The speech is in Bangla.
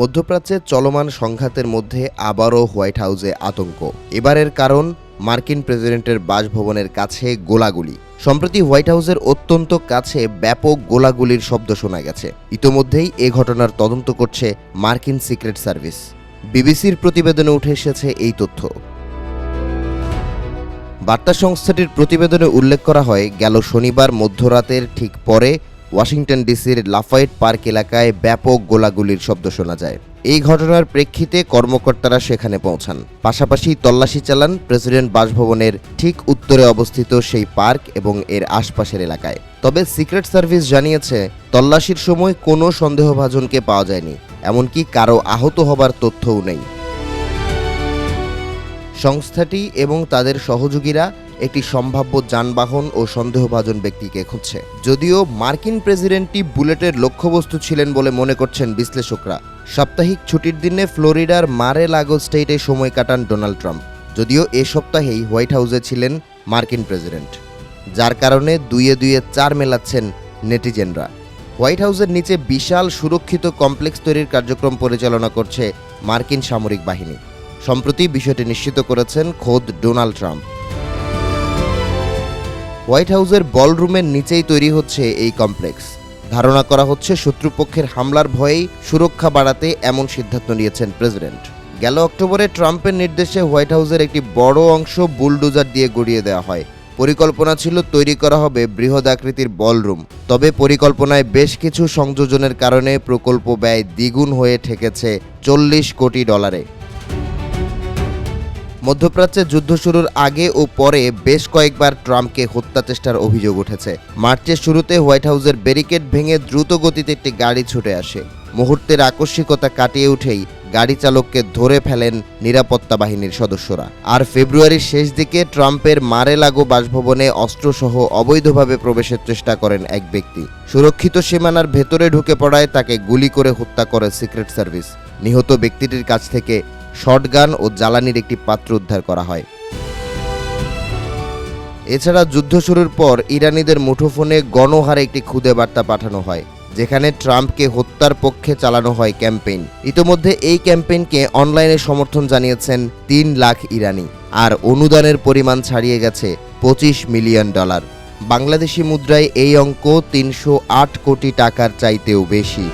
মধ্যপ্রাচ্যে চলমান সংঘাতের মধ্যে আবারও হোয়াইট হাউসে আতঙ্ক। এবারের কারণ মার্কিন প্রেসিডেন্টের বাসভবনের কাছে গোলাগুলি। সম্প্রতি হোয়াইট হাউসের অত্যন্ত কাছে ব্যাপক গোলাগুলির শব্দ শোনা গেছে। ইতোমধ্যেই এ ঘটনার তদন্ত করছে মার্কিন সিক্রেট সার্ভিস। বিবিসির প্রতিবেদনে উঠে এসেছে এই তথ্য। বার্তা সংস্থাটির প্রতিবেদনে উল্লেখ করা হয়, গেল শনিবার মধ্যরাতের ঠিক পরে ওয়াশিংটন ডিসির লাফায়েট পার্ক এলাকায় ব্যাপক গোলাগুলির শব্দ শোনা যায়। এই ঘটনার প্রেক্ষিতে কর্মকর্তারা সেখানে পৌঁছান, পাশাপাশি তল্লাশি চালান প্রেসিডেন্ট বাসভবনের ঠিক উত্তরে অবস্থিত সেই পার্ক এবং এর আশপাশের এলাকায়। তবে সিক্রেট সার্ভিস জানিয়েছে, তল্লাশির সময় কোনো সন্দেহভাজনকে পাওয়া যায়নি, এমনকি কারো আহত হবার তথ্যও নেই। সংস্থাটি এবং তাদের সহযোগীরা একটি সম্ভাব্য যানবাহন ও সন্দেহভাজন ব্যক্তিকে খুঁজছে। যদিও মার্কিন প্রেসিডেন্টটি বুলেটের লক্ষ্যবস্তু ছিলেন বলে মনে করছেন বিশ্লেষকরা। সাপ্তাহিক ছুটির দিনে ফ্লোরিডার মার-এ-লাগো স্টেটে সময় কাটান ডোনাল্ড ট্রাম্প। যদিও এ সপ্তাহেই হোয়াইট হাউসে ছিলেন মার্কিন প্রেসিডেন্ট, যার কারণে দুইয়ে দুইয়ে চার মেলাচ্ছেন নেটিজেনরা। হোয়াইট হাউসের নিচে বিশাল সুরক্ষিত কমপ্লেক্স তৈরির কার্যক্রম পরিচালনা করছে মার্কিন সামরিক বাহিনী। সম্প্রতি বিষয়টি নিশ্চিত করেছেন খোদ ডোনাল্ড ট্রাম্প। হোয়াইট হাউসের বলরুমের নিচেই তৈরি হচ্ছে এই কমপ্লেক্স। ধারণা করা হচ্ছে শত্রুপক্ষের হামলার ভয়েই সুরক্ষা বাড়াতে এমন সিদ্ধান্ত নিয়েছেন প্রেসিডেন্ট। গেল অক্টোবরে ট্রাম্পের নির্দেশে হোয়াইট হাউসের একটি বড় অংশ বুলডোজার দিয়ে গড়িয়ে দেওয়া হয়। পরিকল্পনা ছিল তৈরি করা হবে বৃহৎ আকৃতির বলরুম। তবে পরিকল্পনায় বেশ কিছু সংযোজনের কারণে প্রকল্প ব্যয় দ্বিগুণ হয়ে ঠেকেছে $40 কোটি। মধ্যপ্রাচ্যে যুদ্ধ শুরুর আগে ও পরে বেশ কয়েকবার ট্রাম্পকে হত্যা চেষ্টার অভিযোগ উঠেছে। মার্চের শুরুতে হোয়াইট হাউসের ব্যারিকেড ভেঙে দ্রুত গতিতে একটি গাড়ি ছুটে আসে। মুহূর্তের আকস্মিকতা কাটিয়ে উঠেই গাড়ি চালককে ধরে ফেলেন নিরাপত্তা বাহিনীর সদস্যরা। আর ফেব্রুয়ারির শেষ দিকে ট্রাম্পের মার-এ-লাগো বাসভবনে অস্ত্রসহ অবৈধভাবে প্রবেশের চেষ্টা করেন এক ব্যক্তি। সুরক্ষিত সীমানার ভেতরে ঢুকে পড়ায় তাকে গুলি করে হত্যা করে সিক্রেট সার্ভিস। নিহত ব্যক্তিটির কাছ থেকে শটগান ও জ্বালানির একটি পাত্র উদ্ধার করা হয়। এছাড়া যুদ্ধ শুরুর পর ইরানিদের মুঠোফোনে গণহারে একটি খুদে বার্তা পাঠানো হয়, যেখানে ট্রাম্পকে হত্যার পক্ষে চালানো হয় ক্যাম্পেইন। ইতোমধ্যে এই ক্যাম্পেইনকে অনলাইনে সমর্থন জানিয়েছেন 3 লাখ ইরানি, আর অনুদানের পরিমাণ ছাড়িয়ে গেছে $25 মিলিয়ন। বাংলাদেশি মুদ্রায় এই অঙ্ক 308 কোটি টাকার চাইতেও বেশি।